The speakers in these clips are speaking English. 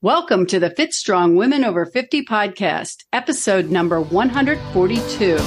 Welcome to the Fit Strong Women Over 50 podcast, episode number 142.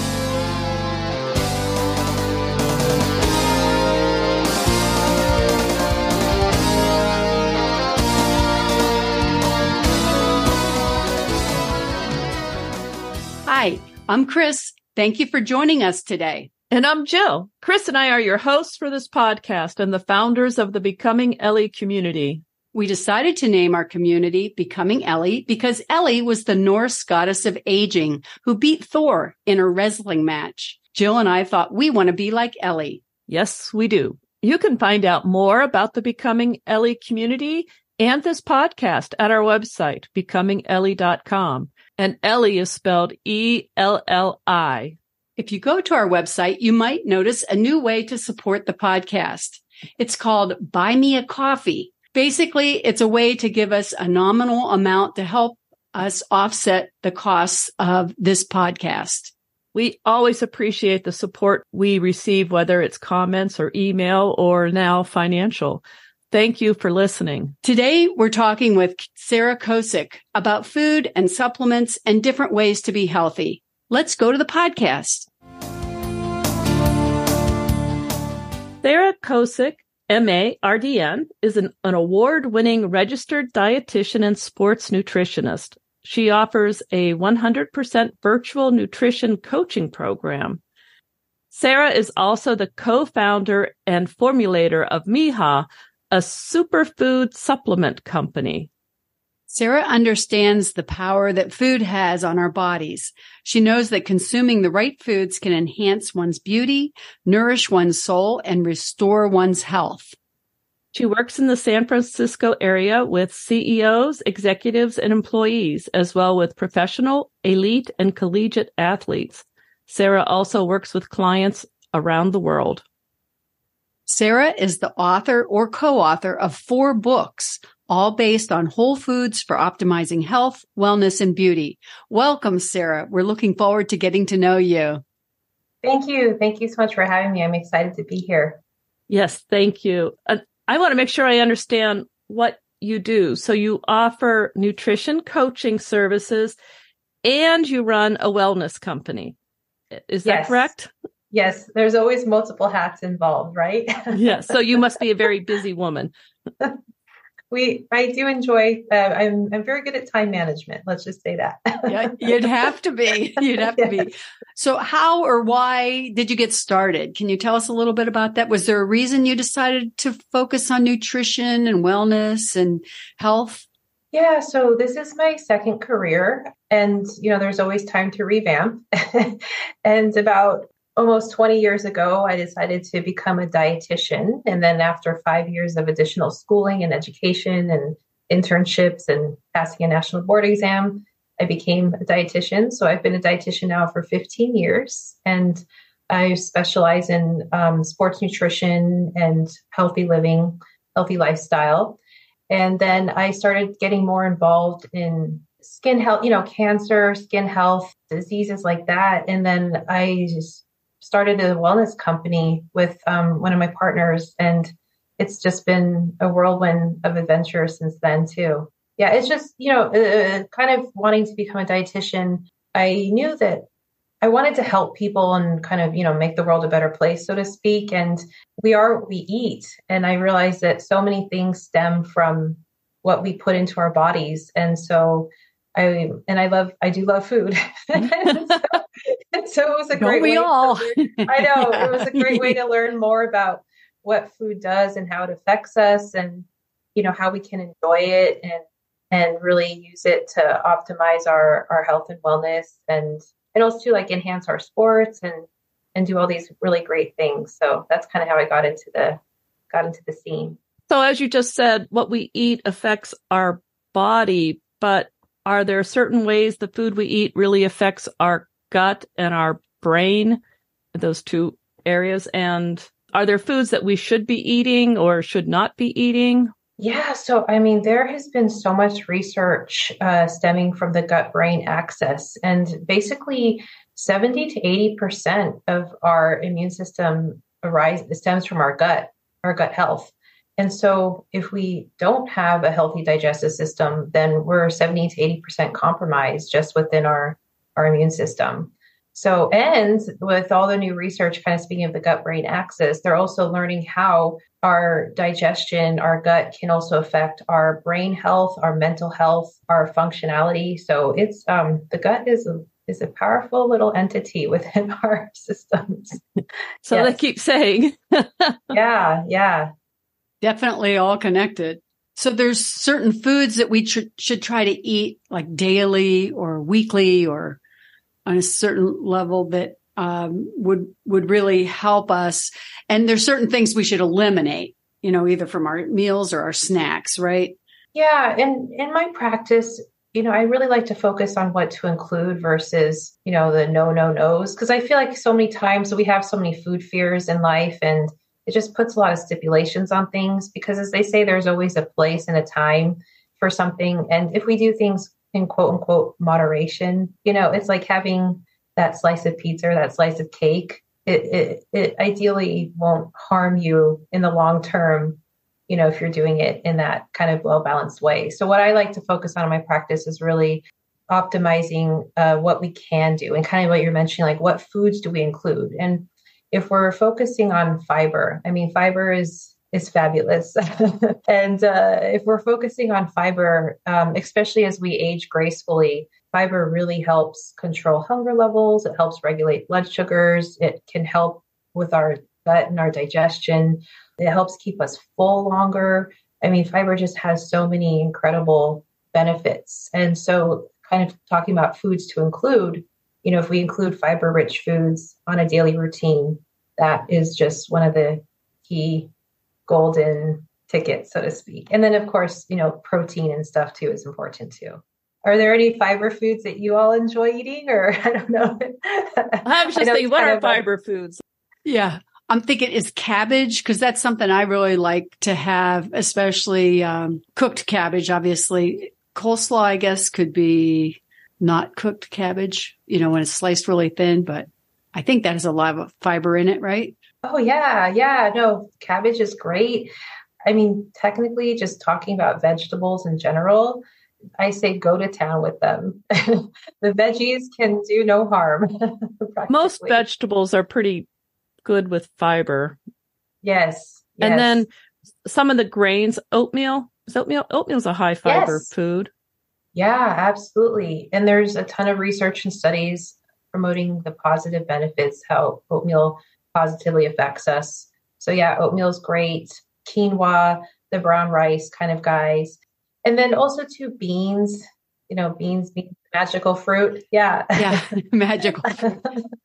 Hi, I'm Chris. Thank you for joining us today. And I'm Jill. Chris and I are your hosts for this podcast and the founders of the Becoming Ellie community. We decided to name our community Becoming Ellie because Ellie was the Norse goddess of aging who beat Thor in a wrestling match. Jill and I thought we want to be like Ellie. Yes, we do. You can find out more about the Becoming Ellie community and this podcast at our website, becomingellie.com. And Ellie is spelled E-L-L-I. If you go to our website, you might notice a new way to support the podcast. It's called Buy Me a Coffee. Basically, it's a way to give us a nominal amount to help us offset the costs of this podcast. We always appreciate the support we receive, whether it's comments or email or now financial. Thank you for listening. Today, we're talking with Sarah Koszyk about food and supplements and different ways to be healthy. Let's go to the podcast. Sarah Koszyk, MARDN, is an award-winning registered dietitian and sports nutritionist. She offers a 100% virtual nutrition coaching program. Sarah is also the co-founder and formulator of MIJA, a superfood supplement company. Sarah understands the power that food has on our bodies. She knows that consuming the right foods can enhance one's beauty, nourish one's soul, and restore one's health. She works in the San Francisco area with CEOs, executives, and employees, as well with professional, elite, and collegiate athletes. Sarah also works with clients around the world. Sarah is the author or co-author of 4 books, all based on whole foods for optimizing health, wellness, and beauty. Welcome, Sarah. We're looking forward to getting to know you. Thank you. Thank you so much for having me. I'm excited to be here. Yes, thank you. I want to make sure I understand what you do. So you offer nutrition coaching services and you run a wellness company. Is that correct? Yes. There's always multiple hats involved, right? Yes. So you must be a very busy woman. I do enjoy, I'm very good at time management. Let's just say that. Yeah, you'd have to be. Be. So how or why did you get started? Can you tell us a little bit about that? Was there a reason you decided to focus on nutrition and wellness and health? Yeah. So this is my second career and, there's always time to revamp. And about almost 20 years ago, I decided to become a dietitian. And then after 5 years of additional schooling and education and internships and passing a national board exam, I became a dietitian. So I've been a dietitian now for 15 years. And I specialize in sports nutrition and healthy living, healthy lifestyle. And then I started getting more involved in skin health, cancer, skin health, diseases like that. And then I just started a wellness company with one of my partners, and it's just been a whirlwind of adventure since then too. Yeah, it's just, kind of wanting to become a dietitian. I knew that I wanted to help people and kind of, make the world a better place, so to speak. And we eat. And I realized that so many things stem from what we put into our bodies. And so I do love food. So it was a great way. I know it was a great way to learn more about what food does and how it affects us, and how we can enjoy it and really use it to optimize our health and wellness, and also to enhance our sports and do all these really great things. So that's kind of how I got into the scene. So as you just said, what we eat affects our body, but are there certain ways the food we eat really affects our gut and our brain, those two areas? And are there foods that we should be eating or should not be eating? Yeah. So, there has been so much research stemming from the gut-brain axis, and basically 70 to 80% of our immune system stems from our gut health. And so if we don't have a healthy digestive system, then we're 70 to 80% compromised just within our immune system. So, and with all the new research, kind of speaking of the gut-brain axis, they're also learning how our digestion, our gut can also affect our brain health, our mental health, our functionality. So it's, the gut is a powerful little entity within our systems. So yes. They keep saying. Yeah. Definitely all connected. So there's certain foods that we should try to eat like daily or weekly or on a certain level that would really help us. And there's certain things we should eliminate, either from our meals or our snacks, right? Yeah. And in my practice, I really like to focus on what to include versus, the no's, because I feel like so many times we have so many food fears in life, and it just puts a lot of stipulations on things because, as they say, there's always a place and a time for something. And if we do things in quote unquote moderation, it's like having that slice of pizza or that slice of cake. It ideally won't harm you in the long term, if you're doing it in that kind of well-balanced way. So what I like to focus on in my practice is really optimizing what we can do, and kind of what you're mentioning, like what foods do we include? And if we're focusing on fiber, fiber is fabulous. And if we're focusing on fiber, especially as we age gracefully, fiber really helps control hunger levels. It helps regulate blood sugars. It can help with our gut and our digestion. It helps keep us full longer. Fiber just has so many incredible benefits. And so kind of talking about foods to include, if we include fiber-rich foods on a daily routine, that is just one of the key golden tickets, so to speak. And then, of course, protein and stuff too is important too. Are there any fiber foods that you all enjoy eating, or I don't know? I was just thinking, what are fiber foods? Yeah, I'm thinking is cabbage, because that's something I really like to have, especially cooked cabbage. Obviously, coleslaw, I guess, could be not cooked cabbage, when it's sliced really thin, but I think that has a lot of fiber in it, right? Oh, yeah. No, cabbage is great. Technically, just talking about vegetables in general, I say go to town with them. The veggies can do no harm. Most vegetables are pretty good with fiber. Yes. And then some of the grains, oatmeal. Oatmeal's a high fiber food. Yeah, absolutely. And there's a ton of research and studies promoting the positive benefits, how oatmeal positively affects us. So yeah, oatmeal is great. Quinoa, the brown rice kind of guys. And then also too, beans, beans, magical fruit. Yeah. Yeah. Magical fruit.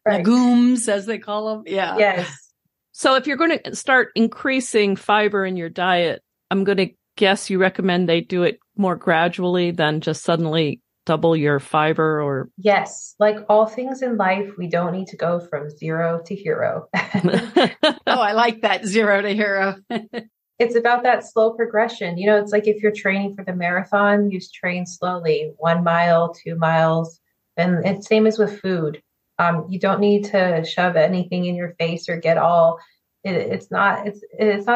Right. Legumes, as they call them. Yeah. Yes. So if you're going to start increasing fiber in your diet, I'm going to guess you recommend they do it more gradually than just suddenly double your fiber, or? Yes. Like all things in life, we don't need to go from 0 to hero. Oh, I like that, 0 to hero. It's about that slow progression. It's like if you're training for the marathon, you train slowly, 1 mile, 2 miles. And it's same as with food. You don't need to shove anything in your face or get all, it's not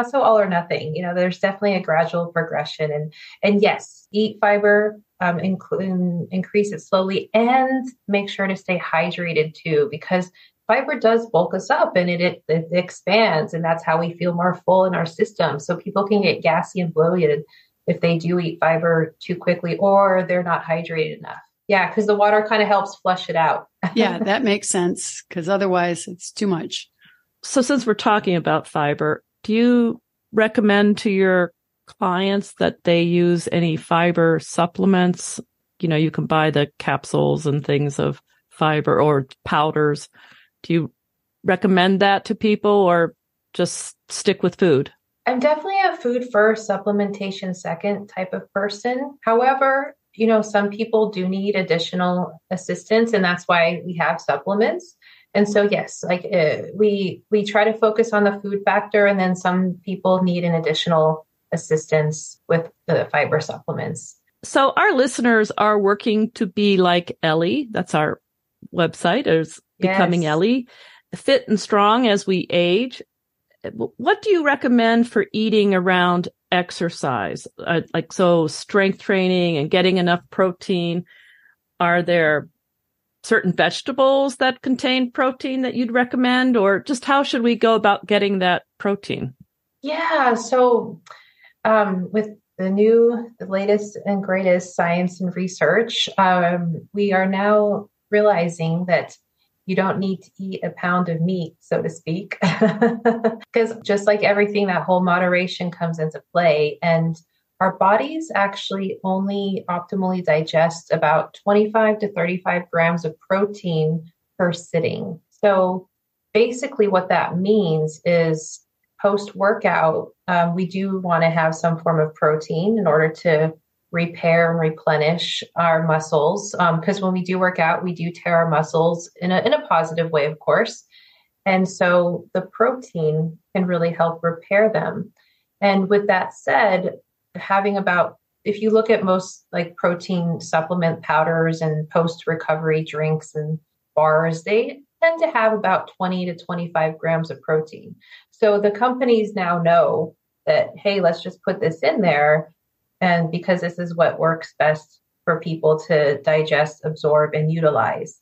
so all or nothing. There's definitely a gradual progression, and yes, eat fiber, increase it slowly, and make sure to stay hydrated too, because fiber does bulk us up and it expands, and that's how we feel more full in our system. So people can get gassy and bloated if they do eat fiber too quickly or they're not hydrated enough. Yeah, because the water kind of helps flush it out. Yeah, that makes sense, because otherwise it's too much. So since we're talking about fiber, do you recommend to your clients that they use any fiber supplements? You can buy the capsules and things of fiber or powders. Do you recommend that to people, or just stick with food? I'm definitely a food first, supplementation second type of person. However, some people do need additional assistance, and that's why we have supplements. And so, yes, we try to focus on the food factor, and then some people need an additional assistance with the fiber supplements. So our listeners are working to be like Ellie. That's our website, is Becoming Ellie, fit and strong as we age. what do you recommend for eating around exercise? So strength training and getting enough protein. Are there certain vegetables that contain protein that you'd recommend, or just how should we go about getting that protein? Yeah. So, with the latest and greatest science and research, we are now realizing that you don't need to eat a pound of meat, so to speak, because just like everything, that whole moderation comes into play. And our bodies actually only optimally digest about 25 to 35 grams of protein per sitting. So basically what that means is post-workout, we do want to have some form of protein in order to repair and replenish our muscles. Because when we do work out, we do tear our muscles in a positive way, of course. And so the protein can really help repair them. And with that said, if you look at most like protein supplement powders and post-recovery drinks and bars, they tend to have about 20 to 25 grams of protein. So the companies now know that, hey, let's just put this in there. And because this is what works best for people to digest, absorb, and utilize.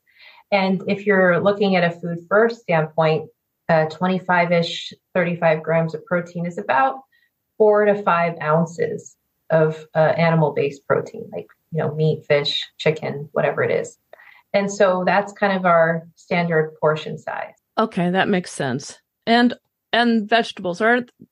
And if you're looking at a food first standpoint, 25-ish, 35 grams of protein is about 4 to 5 ounces of animal-based protein, like, meat, fish, chicken, whatever it is. And so that's kind of our standard portion size. Okay, that makes sense. And vegetables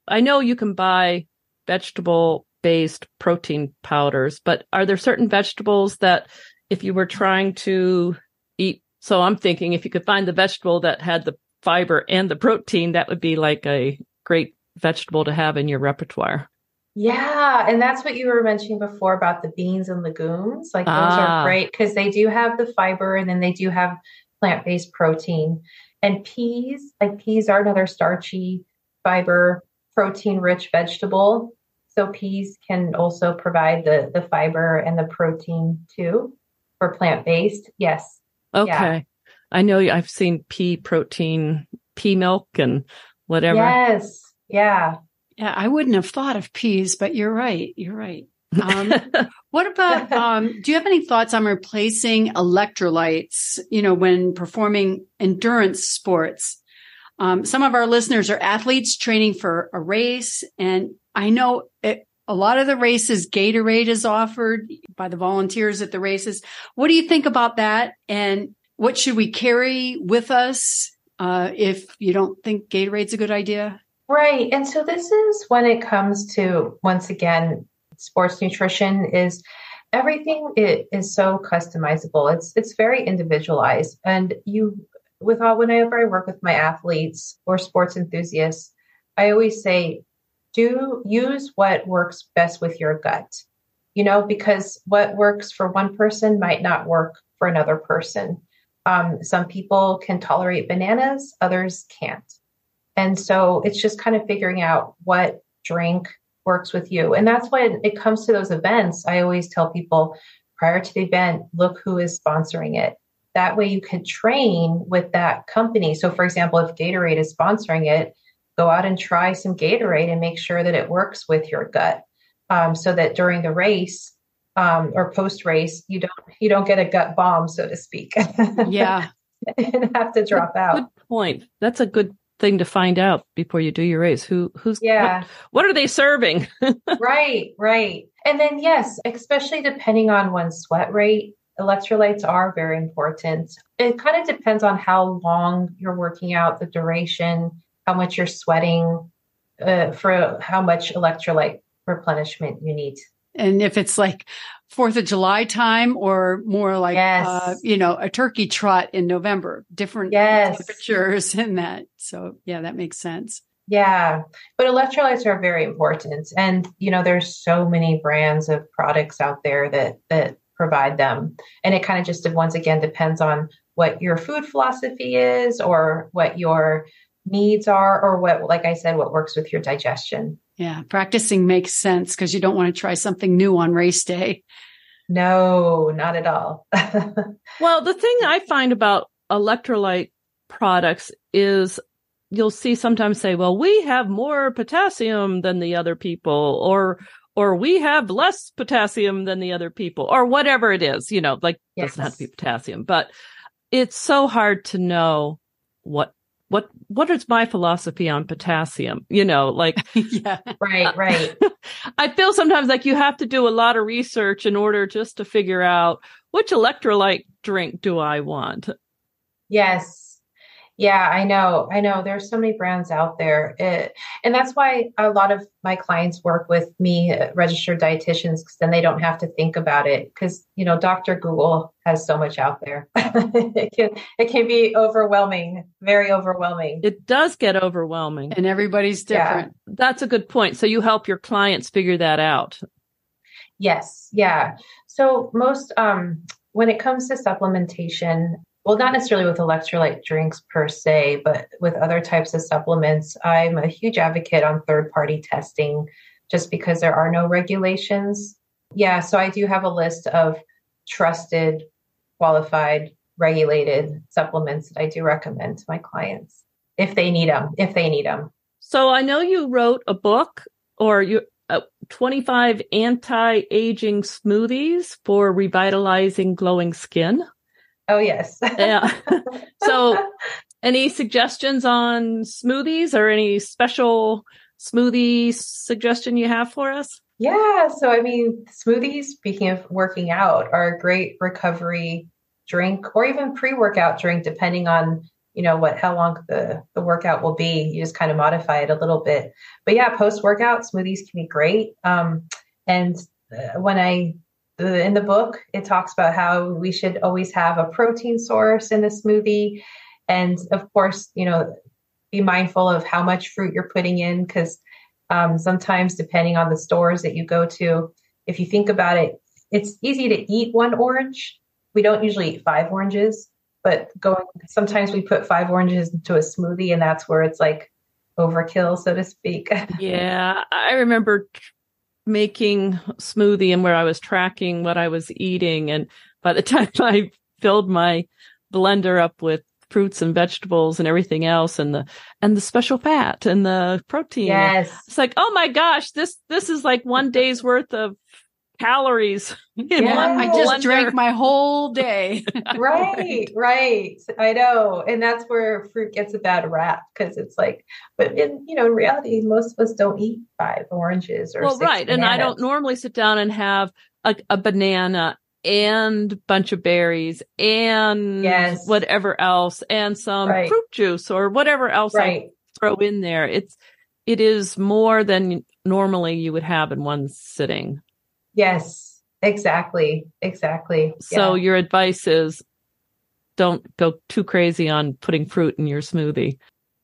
I know you can buy vegetable-based protein powders, but are there certain vegetables that if you were trying to eat, so I'm thinking if you could find the vegetable that had the fiber and the protein, that would be like a great vegetable to have in your repertoire. Yeah. And that's what you were mentioning before about the beans and legumes. Like those are great because they do have the fiber and then they do have plant-based protein. And peas are another starchy, fiber, protein-rich vegetable. So peas can also provide the fiber and the protein too for plant-based. Yes. Okay. Yeah. I know I've seen pea protein, pea milk and whatever. Yes. Yeah. Yeah, I wouldn't have thought of peas, but you're right. You're right. What about, do you have any thoughts on replacing electrolytes, when performing endurance sports? Some of our listeners are athletes training for a race, and I know a lot of the races, Gatorade is offered by the volunteers at the races. What do you think about that? And what should we carry with us if you don't think Gatorade's a good idea? Right. And so this is when it comes to, once again, sports nutrition is everything. It is so customizable. It's very individualized. And whenever I work with my athletes or sports enthusiasts, I always say, use what works best with your gut, because what works for one person might not work for another person. Some people can tolerate bananas, others can't. And so it's just kind of figuring out what drink works with you. And that's when it comes to those events. I always tell people prior to the event, look who is sponsoring it. That way you can train with that company. So for example, if Gatorade is sponsoring it, go out and try some Gatorade and make sure that it works with your gut. So that during the race or post-race, you don't get a gut bomb, so to speak. Yeah. And have to drop out. Good point. That's a good thing to find out before you do your race. What are they serving? Right. And then, yes, especially depending on one's sweat rate, electrolytes are very important. It kind of depends on how long you're working out, the duration, how much you're sweating, for how much electrolyte replenishment you need. And if it's like 4th of July time or more like, yes. A turkey trot in November, different temperatures in that. So yeah, that makes sense. Yeah. But electrolytes are very important. And, there's so many brands of products out there that provide them. And it kind of just, once again, depends on what your food philosophy is or what your needs are or what, like I said, what works with your digestion. Yeah, practicing makes sense because you don't want to try something new on race day. No, not at all. Well, the thing I find about electrolyte products is you'll see sometimes say, well, we have more potassium than the other people, or we have less potassium than the other people, or whatever it is, like doesn't have to be potassium, but it's so hard to know what is my philosophy on potassium, like, yeah, right. I feel sometimes like you have to do a lot of research in order just to figure out which electrolyte drink do I want. Yes. Yeah, I know. There's so many brands out there. And that's why a lot of my clients work with me, registered dietitians, because then they don't have to think about it. Because, Dr. Google has so much out there. It can be overwhelming, very overwhelming. It does get overwhelming. And everybody's different. Yeah. That's a good point. So you help your clients figure that out. Yes. Yeah. So most, when it comes to supplementation, well, not necessarily with electrolyte drinks per se, but with other types of supplements, I'm a huge advocate on third-party testing just because there are no regulations. Yeah, so I do have a list of trusted, qualified, regulated supplements that I do recommend to my clients if they need them. So I know you wrote a book, or 25 anti-aging smoothies for revitalizing glowing skin. Oh, yes. Yeah. So any suggestions on smoothies, or any special smoothie suggestion you have for us? Yeah. So, smoothies, speaking of working out, are a great recovery drink, or even pre-workout drink, depending on, how long the workout will be. You just kind of modify it a little bit. But yeah, post-workout smoothies can be great. In the book, it talks about how we should always have a protein source in the smoothie. And of course, be mindful of how much fruit you're putting in, because sometimes depending on the stores that you go to, if you think about it, it's easy to eat one orange. We don't usually eat 5 oranges, but sometimes we put 5 oranges into a smoothie, and that's where it's like overkill, so to speak. Yeah, I remember making smoothie and where I was tracking what I was eating. And by the time I filled my blender up with fruits and vegetables and everything else, and the special fat and the protein, yes, it's like, oh my gosh, this is like one day's worth of calories in one I just drank my whole day. Right. I know. And that's where fruit gets a bad rap, because it's like, but in reality, most of us don't eat 5 oranges or 6 right. bananas. And I don't normally sit down and have a banana and a bunch of berries and whatever else, and some fruit juice or whatever else I throw in there. It is more than normally you would have in one sitting. Yes, exactly. So your advice is don't go too crazy on putting fruit in your smoothie.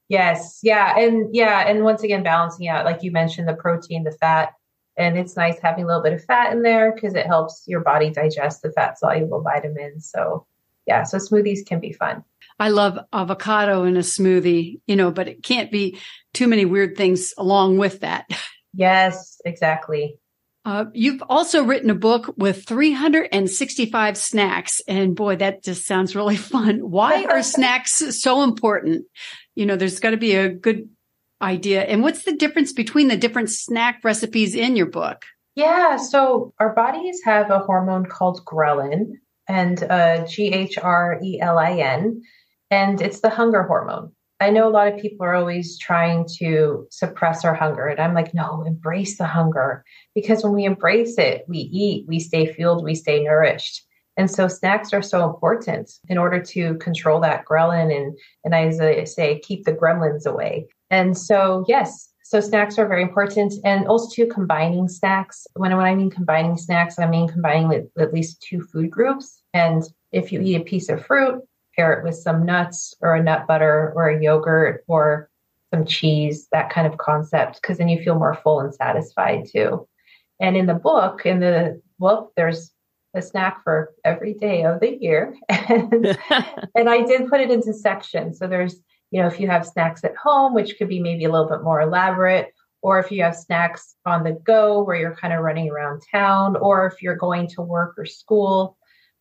Yes. Yeah. And once again, balancing out, like you mentioned, the protein, the fat, and it's nice having a little bit of fat in there because it helps your body digest the fat soluble vitamins. So yeah, so smoothies can be fun. I love avocado in a smoothie, but it can't be too many weird things along with that. Yes, exactly. You've also written a book with 365 snacks, and boy, that just sounds really fun. Why are snacks so important? There's got to be a good idea. And what's the difference between the different snack recipes in your book? Yeah, so our bodies have a hormone called ghrelin, and GHRELIN, and it's the hunger hormone. I know a lot of people are always trying to suppress our hunger. And I'm like, no, embrace the hunger. Because when we embrace it, we eat, we stay fueled, we stay nourished. And so snacks are so important in order to control that ghrelin and as I say, keep the gremlins away. And so, yes, so snacks are very important. And also too, combining snacks. When I mean combining snacks, I mean combining with at least 2 food groups. And if you eat a piece of fruit, pair it with some nuts or a nut butter or a yogurt or some cheese, that kind of concept, because then you feel more full and satisfied too. And in the book, there's a snack for every day of the year. And I did put it into sections. So there's, if you have snacks at home, which could be maybe a little bit more elaborate, or if you have snacks on the go where you're kind of running around town, or if you're going to work or school.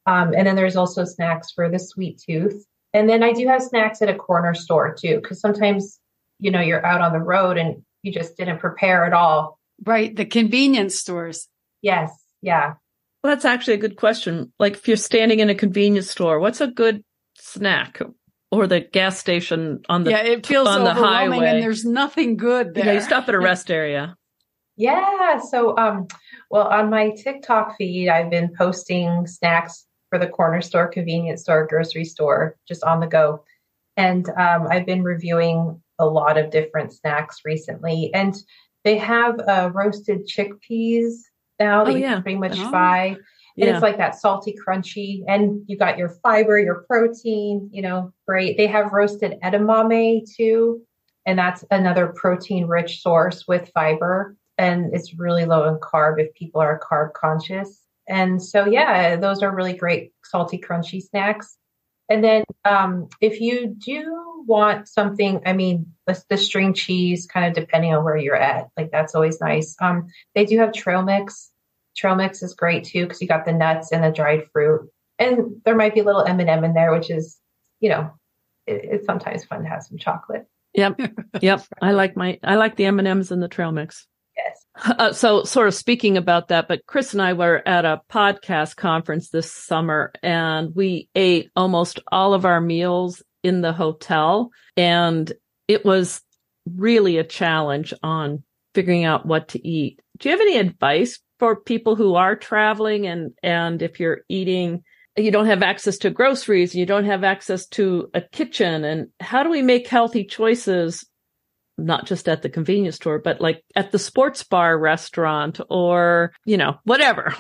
And then there's also snacks for the sweet tooth. And then I do have snacks at a corner store too, because sometimes you're out on the road and you just didn't prepare at all. Right. The convenience stores. Yes. Yeah. Well, that's actually a good question. Like if you're standing in a convenience store, what's a good snack? Or the gas station on the it feels on the overwhelming highway. and there's nothing good there. You stop at a rest area. Yeah. So, well, on my TikTok feed, I've been posting snacks for the corner store, convenience store, grocery store, just on the go. And I've been reviewing a lot of different snacks recently. And they have roasted chickpeas now that you can pretty much buy. And it's like that salty, crunchy, and you got your fiber, your protein, great. They have roasted edamame too. And that's another protein rich source with fiber. And it's really low in carb if people are carb conscious. And so, those are really great salty, crunchy snacks. And then if you do want something, the string cheese, kind of depending on where you're at, like that's always nice. They do have trail mix. Trail mix is great too, because you got the nuts and the dried fruit, and there might be a little M&M in there, which is, it's sometimes fun to have some chocolate. Yep. I like the M&Ms and the trail mix. Yes. So sort of speaking about that, but Chris and I were at a podcast conference this summer, and we ate almost all of our meals in the hotel, and it was really a challenge on figuring out what to eat. Do you have any advice for people who are traveling and if you're eating, you don't have access to groceries, you don't have access to a kitchen, and how do we make healthy choices, not just at the convenience store, but like at the sports bar restaurant or, whatever.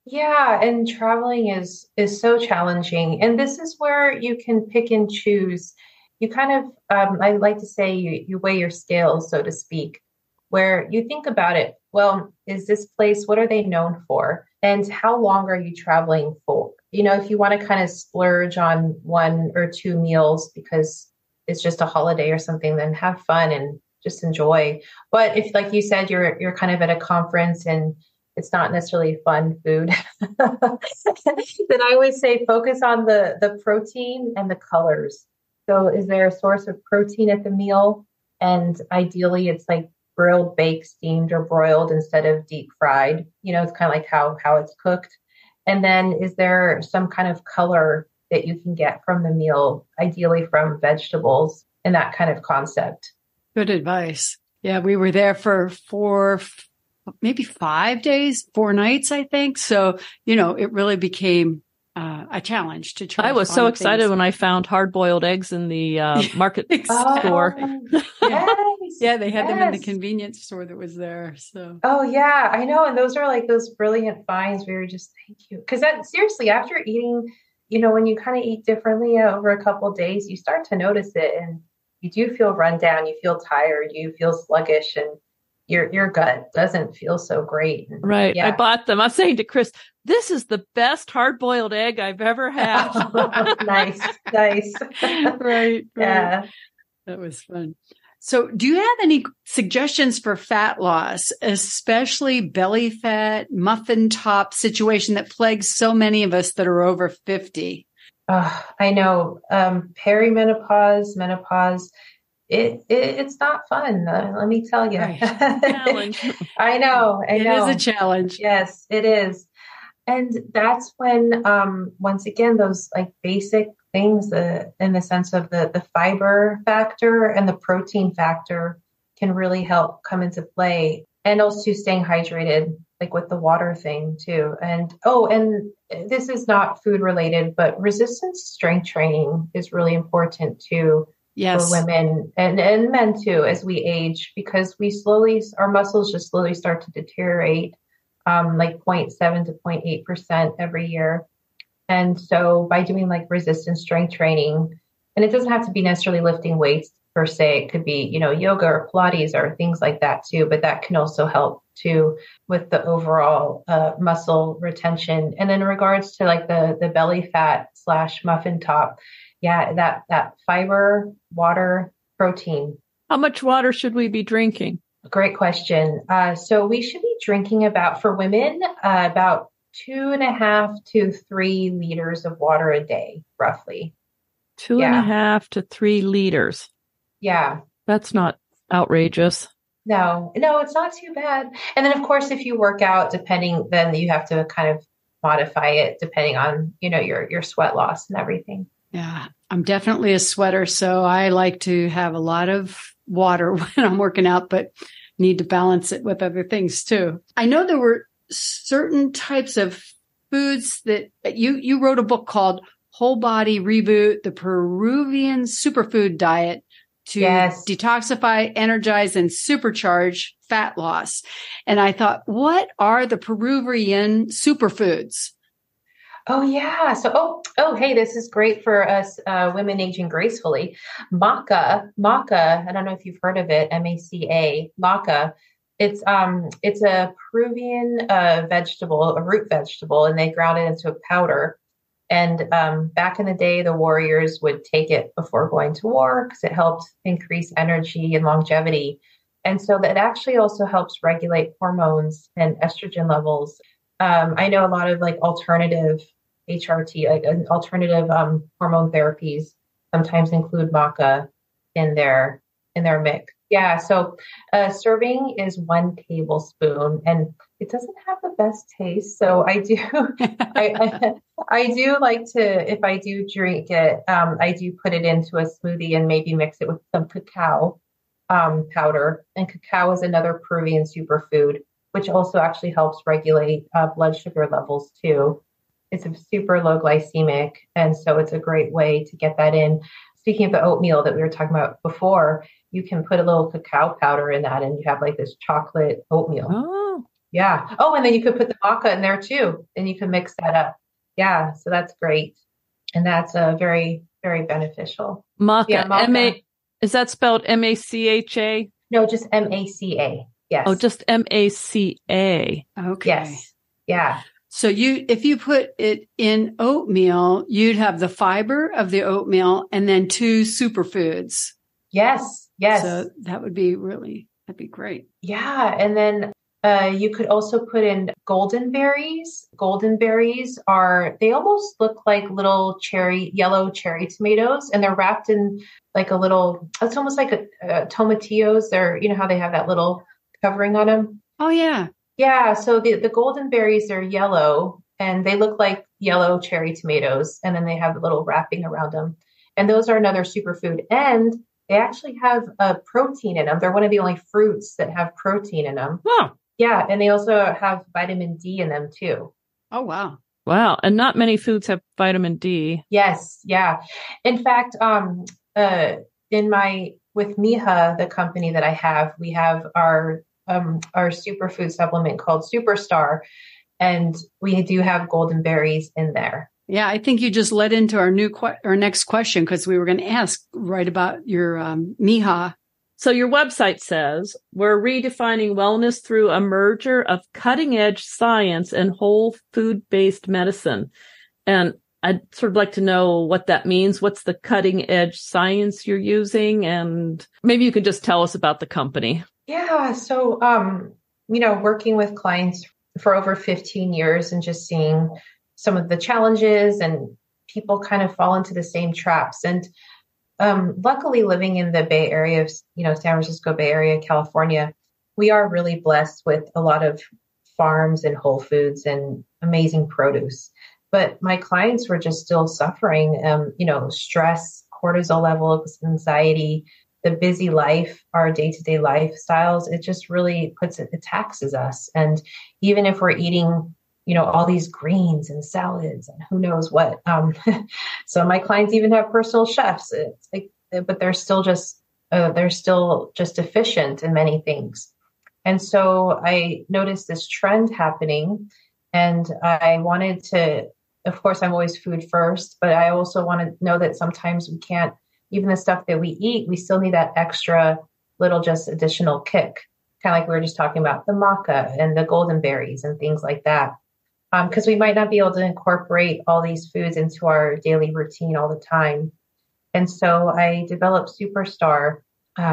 Yeah. And traveling is so challenging. And this is where you can pick and choose. You kind of, I like to say you weigh your scales, so to speak, where you think about it. Well, is this place, what are they known for? And how long are you traveling for? If you want to kind of splurge on 1 or 2 meals because it's just a holiday or something, then have fun and just enjoy. But if, like you said, you're kind of at a conference and it's not necessarily fun food, then I always say focus on the protein and the colors. So is there a source of protein at the meal? And ideally it's like grilled, baked, steamed, or broiled instead of deep fried. It's kind of like how it's cooked. And then is there some kind of color that you can get from the meal, ideally from vegetables, and that kind of concept? Good advice. Yeah, we were there for 4, maybe 5 days, 4 nights, I think. So, it really became a challenge to try. I was so excited when I found hard-boiled eggs in the market store. Yes, yeah, they had them in the convenience store that was there. So. Oh yeah, I know. And those are like those brilliant finds. We were just, thank you. Because that seriously, after eating, when you kind of eat differently over a couple of days, you start to notice it, and you do feel run down. You feel tired. You feel sluggish, and your gut doesn't feel so great. And, right. Yeah. I bought them. I'm saying to Chris, this is the best hard-boiled egg I've ever had. Nice. Right. Yeah. That was fun. So do you have any suggestions for fat loss, especially belly fat, muffin top situation that plagues so many of us that are over 50? I know. Perimenopause, menopause, it's not fun. Let me tell you. Right. Challenge. I know. It is a challenge. Yes, it is. And that's when, once again, those like basic things in the sense of the fiber factor and the protein factor can really help come into play. And also staying hydrated, like with the water thing too. And this is not food related, but resistance strength training is really important too. Yes. For women and men too, as we age, because our muscles just slowly start to deteriorate, like 0.7 to 0.8% every year. And so by doing like resistance strength training, and it doesn't have to be necessarily lifting weights per se, it could be, yoga or Pilates or things like that too, but that can also help too with the overall muscle retention. And in regards to like the belly fat / muffin top, yeah, that fiber, water, protein. How much water should we be drinking? Great question. So we should be drinking for women, about 2.5 to 3 liters of water a day, roughly. 2.5 to 3 liters. Yeah. That's not outrageous. No, it's not too bad. And then of course, if you work out, then you have to kind of modify it depending on, your sweat loss and everything. Yeah, I'm definitely a sweater, so I like to have a lot of water when I'm working out, but need to balance it with other things too. I know there were certain types of foods that you wrote a book called Whole Body Reboot, the Peruvian Superfood Diet to detoxify, energize, and supercharge fat loss. And I thought, what are the Peruvian superfoods? Oh, yeah. So, hey, this is great for us women aging gracefully. Maca, I don't know if you've heard of it, MACA, maca. It's a Peruvian vegetable, a root vegetable, and they ground it into a powder. And back in the day, the warriors would take it before going to war because it helped increase energy and longevity. And so that actually also helps regulate hormones and estrogen levels. I know a lot of alternative HRT, alternative hormone therapies sometimes include maca in their mix. Yeah, so a serving is 1 tablespoon, and it doesn't have the best taste. So I do, I do like to, if I do drink it, I do put it into a smoothie and maybe mix it with some cacao powder. And cacao is another Peruvian superfood, which also actually helps regulate blood sugar levels too. It's a super low glycemic, and so it's a great way to get that in. Speaking of the oatmeal that we were talking about before, you can put a little cacao powder in that and you have this chocolate oatmeal. Oh, yeah. Oh, and then you could put the maca in there too, and you can mix that up. Yeah. So that's great. And that's very, very beneficial. Maca. Yeah, maca. Is that spelled MACHA? No, just MACA. Yes. Oh, just MACA. Okay. Yes. Yeah. So if you put it in oatmeal, you'd have the fiber of the oatmeal and then 2 superfoods. Yes. So that'd be great. Yeah. And then you could also put in golden berries. Golden berries they almost look like little yellow cherry tomatoes, and they're wrapped in it's almost like a tomatillos. They're, how they have that little covering on them. Oh, yeah. Yeah, so the golden berries are yellow and they look like yellow cherry tomatoes, and then they have a little wrapping around them. And those are another superfood. And they actually have protein in them. They're one of the only fruits that have protein in them. Wow. Yeah, and they also have vitamin D in them too. Oh, wow. Wow. And not many foods have vitamin D. Yes, yeah. In fact, with MIJA, the company that I have, we have our superfood supplement called Superstar, and we do have golden berries in there. Yeah, I think you just led into our next question, because we were going to ask right about your MIJA. So your website says, we're redefining wellness through a merger of cutting edge science and whole food based medicine. And I'd sort of like to know what that means. What's the cutting edge science you're using? And maybe you could just tell us about the company. Yeah. So, working with clients for over 15 years and just seeing some of the challenges, and people kind of fall into the same traps. And luckily, living in the Bay Area of, San Francisco Bay Area, California, we are really blessed with a lot of farms and whole foods and amazing produce. But my clients were just still suffering, stress, cortisol levels, anxiety, the busy life, our day-to-day lifestyles. It just really it taxes us. And even if we're eating, all these greens and salads and who knows what. So my clients even have personal chefs. But they're still just deficient in many things. And so I noticed this trend happening, and I wanted to, of course, I'm always food first, but I also want to know that sometimes we can't, even the stuff that we eat, we still need that extra little just additional kick. Kind of like we were just talking about the maca and the golden berries and things like that. Because we might not be able to incorporate all these foods into our daily routine all the time. And so I developed Superstar,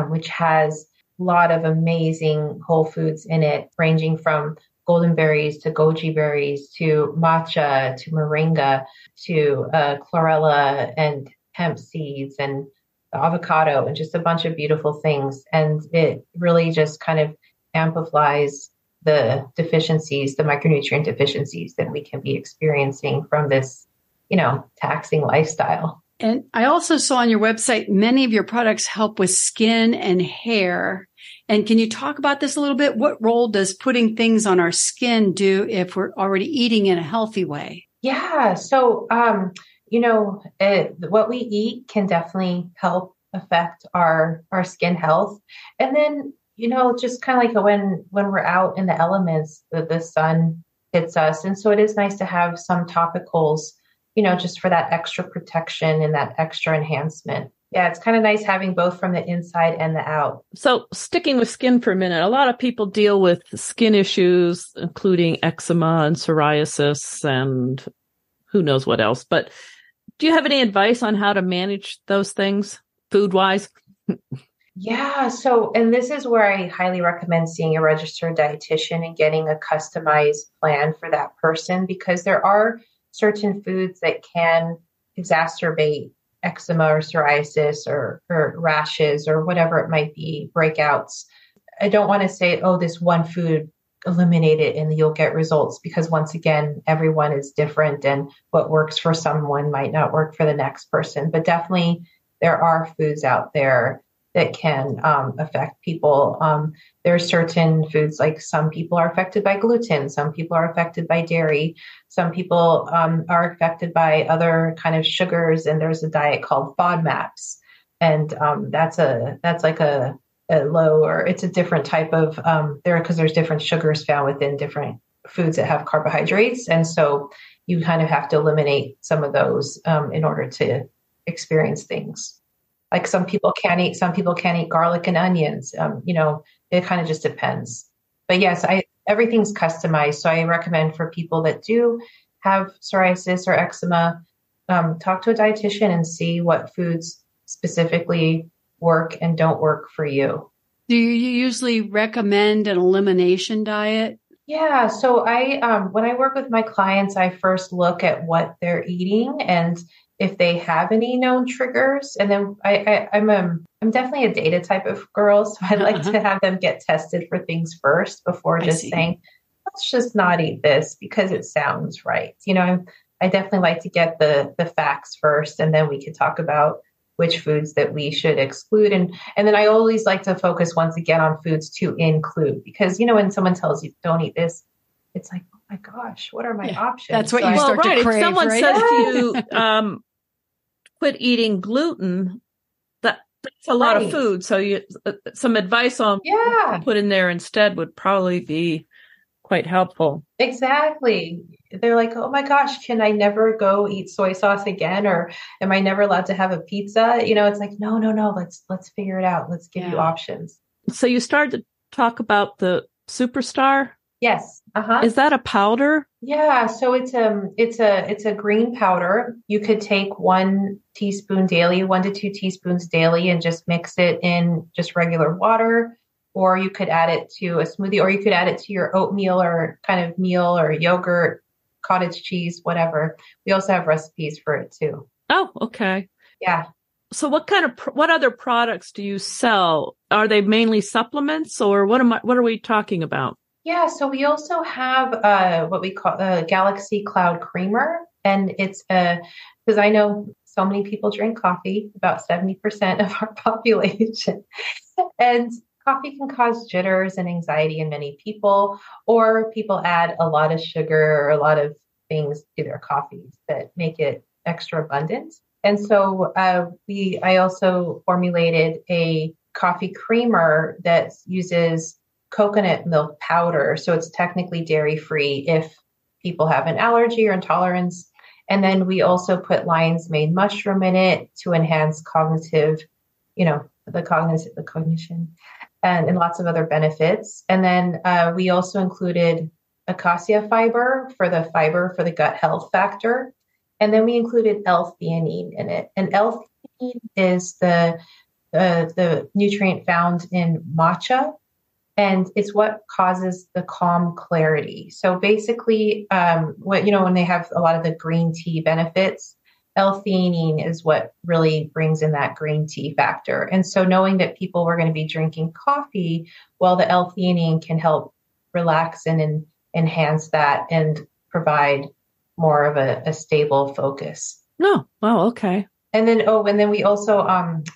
which has a lot of amazing whole foods in it, ranging from golden berries to goji berries to matcha to moringa to chlorella and hemp seeds and the avocado, and just a bunch of beautiful things. And it really just kind of amplifies the deficiencies, the micronutrient deficiencies that we can be experiencing from this, taxing lifestyle. And I also saw on your website, many of your products help with skin and hair. And can you talk about this a little bit? What role does putting things on our skin do if we're already eating in a healthy way? Yeah. So, what we eat can definitely help affect our skin health. And then, just kind of like when we're out in the elements, the sun hits us. And so it is nice to have some topicals, just for that extra protection and that extra enhancement. Yeah, it's kind of nice having both from the inside and the out. So sticking with skin for a minute, a lot of people deal with skin issues, including eczema and psoriasis and who knows what else. But do you have any advice on how to manage those things food-wise? Yeah. So, and this is where I highly recommend seeing a registered dietitian and getting a customized plan for that person, because there are certain foods that can exacerbate eczema or psoriasis or rashes or whatever it might be, breakouts. I don't want to say, oh, this one food, eliminate it and you'll get results, because once again, everyone is different and what works for someone might not work for the next person. But definitely there are foods out there that can affect people. There are certain foods, like some people are affected by gluten, some people are affected by dairy, some people are affected by other kind of sugars. And there's a diet called FODMAPs, and that's like a low, or it's a different type of because there's different sugars found within different foods that have carbohydrates, and so you kind of have to eliminate some of those in order to experience things. Like some people can't eat garlic and onions. It kind of just depends. But yes, everything's customized. So I recommend for people that do have psoriasis or eczema, talk to a dietitian and see what foods specifically work and don't work for you. Do you usually recommend an elimination diet? Yeah. So when I work with my clients, I first look at what they're eating and if they have any known triggers. And then I'm definitely a data type of girl. So I like to have them get tested for things first before just saying, let's just not eat this because it sounds right. I definitely like to get the facts first, and then we can talk about which foods that we should exclude. And then I always like to focus once again on foods to include, because, when someone tells you don't eat this, it's like, oh my gosh, what are my options? That's what you start to crave, if someone right? says to you, quit eating gluten, that's a lot of food. So some advice on what to put in there instead would probably be quite helpful. Exactly. They're like, oh my gosh, can I never go eat soy sauce again? Or am I never allowed to have a pizza? It's like, no, let's figure it out. Let's give you options. So you started to talk about the Superstar. Yes. Is that a powder? Yeah. So it's a green powder. You could take 1 teaspoon daily, 1 to 2 teaspoons daily, and just mix it in just regular water. Or you could add it to a smoothie, or you could add it to your oatmeal or kind of meal or yogurt, cottage cheese, whatever. We also have recipes for it too. Oh, okay. Yeah. So what other products do you sell? Are they mainly supplements, or what are we talking about? Yeah. So we also have what we call a Galaxy Cloud Creamer. And it's because I know so many people drink coffee, about 70% of our population. And coffee can cause jitters and anxiety in many people, or people add a lot of sugar or a lot of things to their coffees that make it extra abundant. And so I also formulated a coffee creamer that uses coconut milk powder. So it's technically dairy-free if people have an allergy or intolerance. And then we also put lion's mane mushroom in it to enhance cognitive, the cognition. And lots of other benefits. And then we also included acacia fiber for the gut health factor. And then we included L-theanine in it. And L-theanine is the nutrient found in matcha. And it's what causes the calm clarity. So basically, when they have a lot of the green tea benefits, L-theanine is what really brings in that green tea factor. And so knowing that people were going to be drinking coffee, well, the L-theanine can help relax and enhance that and provide more of a stable focus. Oh, wow. Okay. And then we also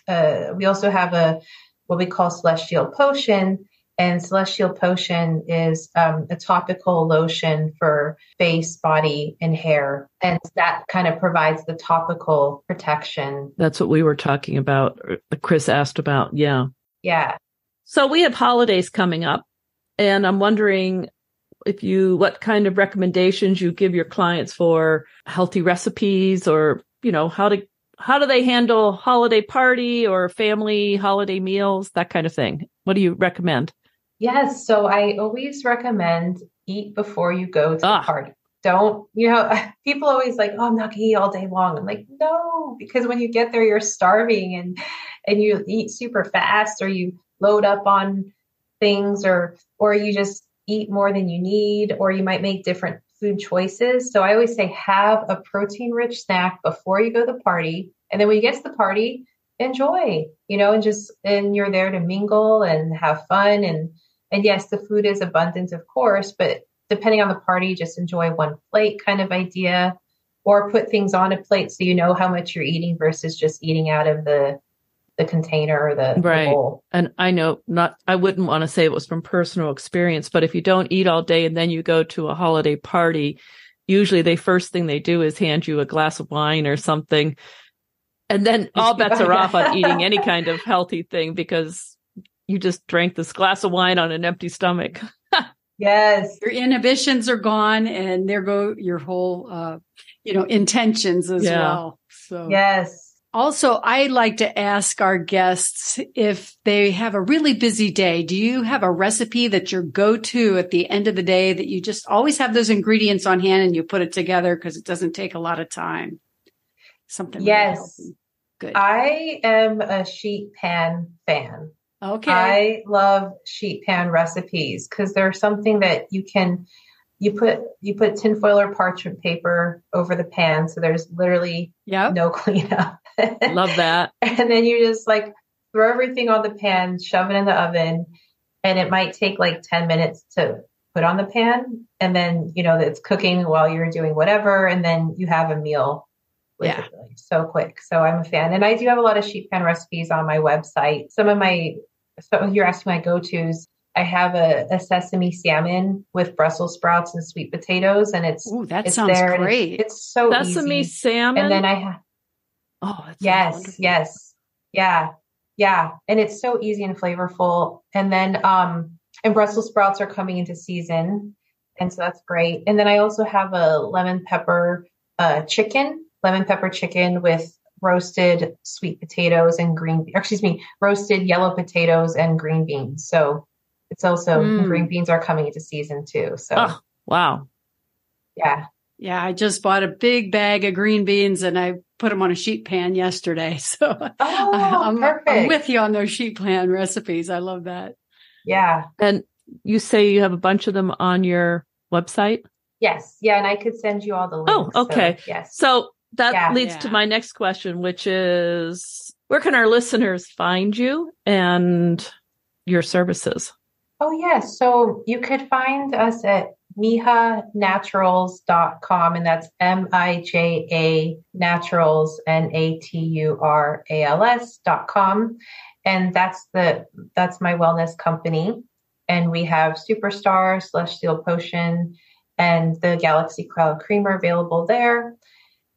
have what we call Celestial Potion. And Celestial Potion is a topical lotion for face, body, and hair. And that kind of provides the topical protection. That's what we were talking about. Chris asked about. Yeah. Yeah. So we have holidays coming up, and I'm wondering what kind of recommendations you give your clients for healthy recipes, or, how do they handle holiday party or family holiday meals, that kind of thing. What do you recommend? Yes. So I always recommend eat before you go to the party. Don't, people always like, oh, I'm not going to eat all day long. I'm like, no, because when you get there, you're starving and you eat super fast, or you load up on things, or you just eat more than you need, or you might make different food choices. So I always say have a protein-rich snack before you go to the party. And then when you get to the party, enjoy, and you're there to mingle and have fun. And yes, the food is abundant, of course, but depending on the party, just enjoy one plate kind of idea, or put things on a plate so you know how much you're eating versus just eating out of the container or the bowl. And I know I wouldn't want to say it was from personal experience, but if you don't eat all day and then you go to a holiday party, usually the first thing they do is hand you a glass of wine or something. And then all bets are off on eating any kind of healthy thing, because you just drank this glass of wine on an empty stomach. Yes. Your inhibitions are gone, and there go your whole, intentions as well. So yes. Also, I like to ask our guests if they have a really busy day. Do you have a recipe that's your go-to at the end of the day that you just always have those ingredients on hand and you put it together because it doesn't take a lot of time? Something. Yes. Really good. I am a sheet pan fan. Okay. I love sheet pan recipes because they're something that you put tinfoil or parchment paper over the pan. So there's literally no cleanup. Love that. And then you just throw everything on the pan, shove it in the oven, and it might take 10 minutes to put on the pan. And then, it's cooking while you're doing whatever. And then you have a meal with it so quick. So I'm a fan. And I do have a lot of sheet pan recipes on my website. So you're asking my go-tos. I have a sesame salmon with Brussels sprouts and sweet potatoes, and it's sounds great. It's so sesame easy. Salmon. And then I have yes, yeah, and it's so easy and flavorful. And then and Brussels sprouts are coming into season, and so that's great. And then I also have a lemon pepper chicken with roasted sweet potatoes and roasted yellow potatoes and green beans. So it's also green beans are coming into season too. So wow. Yeah. Yeah. I just bought a big bag of green beans and I put them on a sheet pan yesterday. So I'm with you on those sheet pan recipes. I love that. Yeah. And you say you have a bunch of them on your website? Yes. Yeah. And I could send you all the links. Oh, okay. So, yes. So that leads to my next question, which is, where can our listeners find you and your services? Oh, yes. So you could find us at MIJANaturals.com, and that's MIJA Naturals, NATURALS.com. And that's my wellness company. And we have Superstar, Celestial Potion, and the Galaxy Cloud Creamer available there.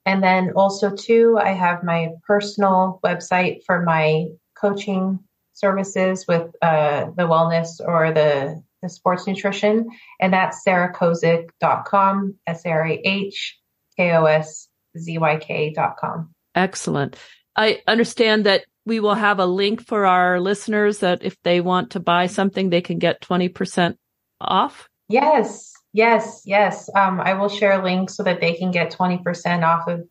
And then also too, I have my personal website for my coaching services with the wellness or the sports nutrition. And that's sarahkoszyk.com, SarahKoszyk.com. Excellent. I understand that we will have a link for our listeners that if they want to buy something, they can get 20% off. Yes. I will share links so that they can get 20% off of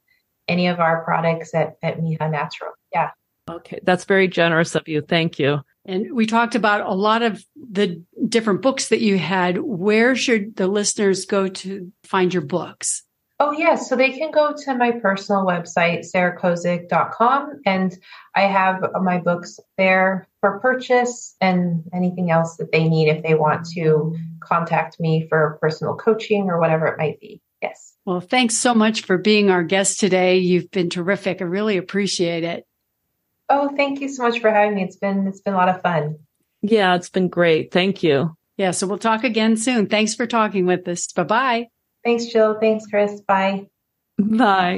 any of our products at MIJA Naturals. Yeah. Okay. That's very generous of you. Thank you. And we talked about a lot of the different books that you had. Where should the listeners go to find your books? Oh, yes. So they can go to my personal website, sarahkoszyk.com, and I have my books there for purchase and anything else that they need if they want to contact me for personal coaching or whatever it might be. Yes. Well, thanks so much for being our guest today. You've been terrific. I really appreciate it. Oh, thank you so much for having me. It's been a lot of fun. Yeah, it's been great. Thank you. Yeah, so we'll talk again soon. Thanks for talking with us. Bye-bye. Thanks, Jill. Thanks, Chris. Bye. Bye.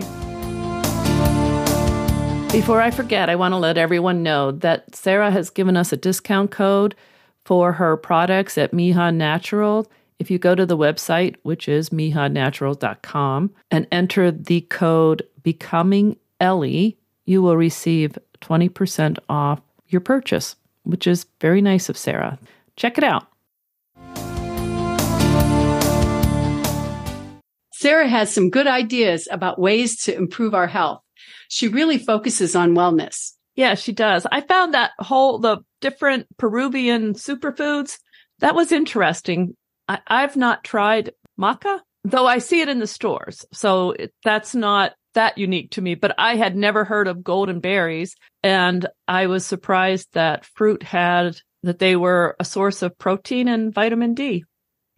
Before I forget, I want to let everyone know that Sarah has given us a discount code for her products at MIJA Naturals. If you go to the website, which is MIJANaturals.com, and enter the code Becoming Ellie, you will receive 20% off your purchase, which is very nice of Sarah. Check it out. Sarah has some good ideas about ways to improve our health. She really focuses on wellness. Yeah, she does. I found the different Peruvian superfoods, that was interesting. I've not tried maca, though I see it in the stores. So that's not that unique to me, but I had never heard of golden berries. And I was surprised that that they were a source of protein and vitamin D.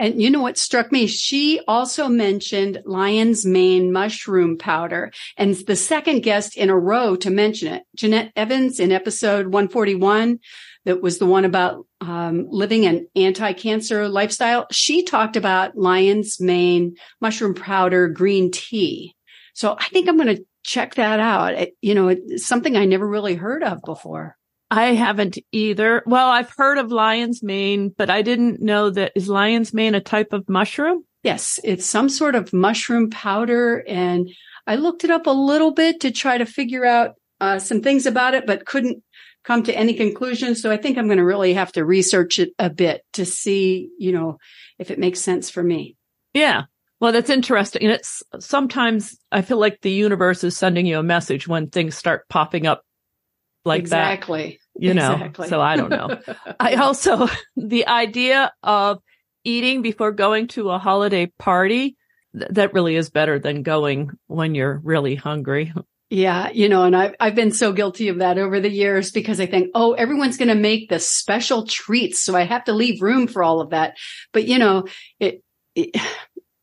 And you know what struck me? She also mentioned lion's mane mushroom powder, and the second guest in a row to mention it, Jeanette Evans in episode 141, that was the one about living an anti-cancer lifestyle. She talked about lion's mane mushroom powder green tea. So I think I'm going to check that out. It's something I never really heard of before. I haven't either. Well, I've heard of lion's mane, but I didn't know that. Is lion's mane a type of mushroom? Yes, it's some sort of mushroom powder. And I looked it up a little bit to try to figure out some things about it, but couldn't come to any conclusion. So I think I'm going to really have to research it a bit to see, if it makes sense for me. Yeah. Well, that's interesting. And it's sometimes I feel like the universe is sending you a message when things start popping up like exactly. that, Exactly. So I don't know. I also, the idea of eating before going to a holiday party, that really is better than going when you're really hungry. Yeah. And I've been so guilty of that over the years because I think, everyone's going to make the special treats. So I have to leave room for all of that. But it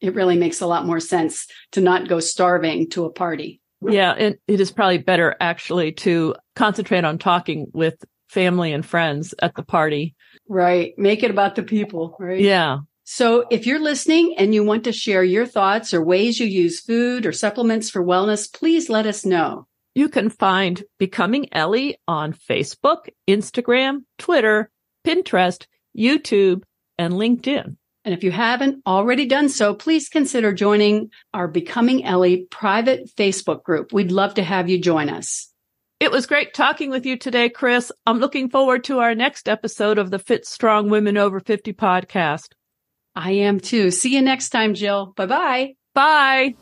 really makes a lot more sense to not go starving to a party. Yeah, and it is probably better actually to concentrate on talking with family and friends at the party. Right. Make it about the people, right? Yeah. So if you're listening and you want to share your thoughts or ways you use food or supplements for wellness, please let us know. You can find Becoming Ellie on Facebook, Instagram, Twitter, Pinterest, YouTube, and LinkedIn. And if you haven't already done so, please consider joining our Becoming Ellie private Facebook group. We'd love to have you join us. It was great talking with you today, Chris. I'm looking forward to our next episode of the Fit Strong Women Over 50 podcast. I am too. See you next time, Jill. Bye-bye. Bye.